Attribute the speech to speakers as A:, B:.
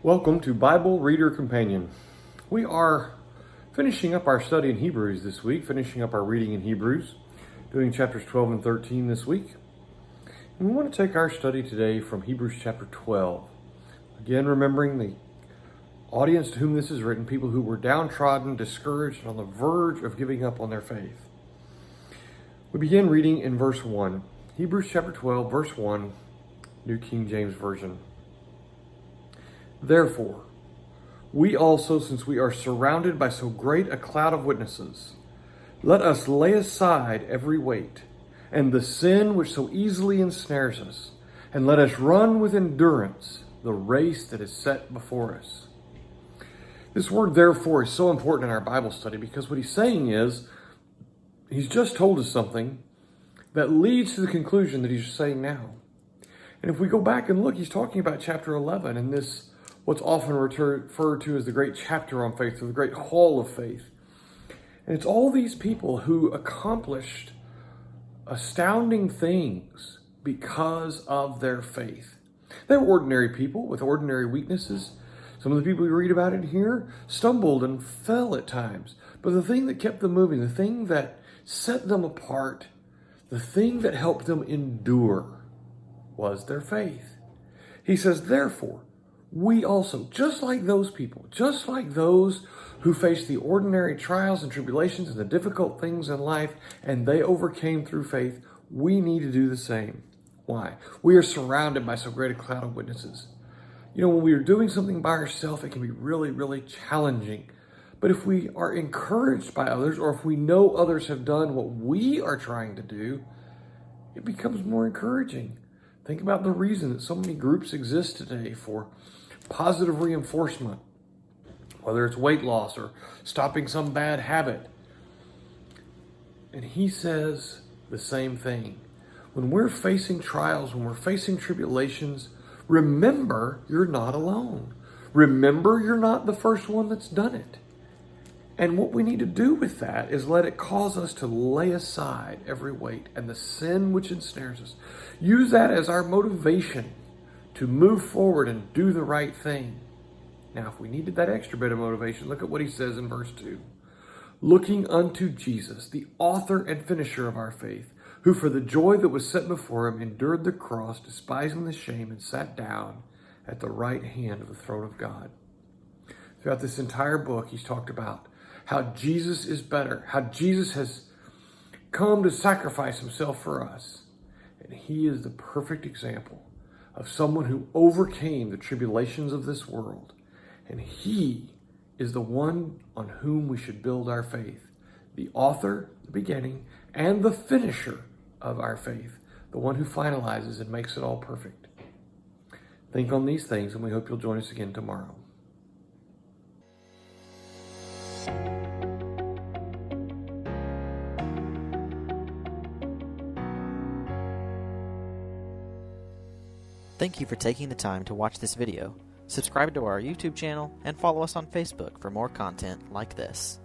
A: Welcome to Bible Reader Companion. We are finishing up our study in Hebrews this week, finishing up our reading in Hebrews, doing chapters 12 and 13 this week. And we want to take our study today from Hebrews chapter 12. Again, remembering the audience to whom this is written, people who were downtrodden, discouraged, and on the verge of giving up on their faith. We begin reading in verse 1. Hebrews chapter 12, verse 1, New King James Version. Therefore, we also, since we are surrounded by so great a cloud of witnesses, let us lay aside every weight and the sin which so easily ensnares us, and let us run with endurance the race that is set before us. This word therefore is so important in our Bible study because what he's saying is, he's just told us something that leads to the conclusion that he's saying now. And if we go back and look, he's talking about chapter 11 and this what's often referred to as the great chapter on faith, or the great hall of faith. And it's all these people who accomplished astounding things because of their faith. They were ordinary people with ordinary weaknesses. Some of the people we read about in here stumbled and fell at times. But the thing that kept them moving, the thing that set them apart, the thing that helped them endure was their faith. He says, therefore, we also, just like those people, just like those who faced the ordinary trials and tribulations and the difficult things in life, and they overcame through faith, we need to do the same. Why? We are surrounded by so great a cloud of witnesses. You know, when we are doing something by ourselves, it can be really, really challenging. But if we are encouraged by others, or if we know others have done what we are trying to do, it becomes more encouraging. Think about the reason that so many groups exist today for positive reinforcement, whether it's weight loss or stopping some bad habit. And he says the same thing. When we're facing trials, when we're facing tribulations, remember you're not alone. Remember you're not the first one that's done it. And what we need to do with that is let it cause us to lay aside every weight and the sin which ensnares us. Use that as our motivation to move forward and do the right thing. Now, if we needed that extra bit of motivation, look at what he says in verse 2. Looking unto Jesus, the author and finisher of our faith, who for the joy that was set before him endured the cross, despising the shame, and sat down at the right hand of the throne of God. Throughout this entire book, he's talked about how Jesus is better, how Jesus has come to sacrifice himself for us. And he is the perfect example of someone who overcame the tribulations of this world. And he is the one on whom we should build our faith. The author, the beginning, and the finisher of our faith. The one who finalizes and makes it all perfect. Think on these things, and we hope you'll join us again tomorrow.
B: Thank you for taking the time to watch this video. Subscribe to our YouTube channel and follow us on Facebook for more content like this.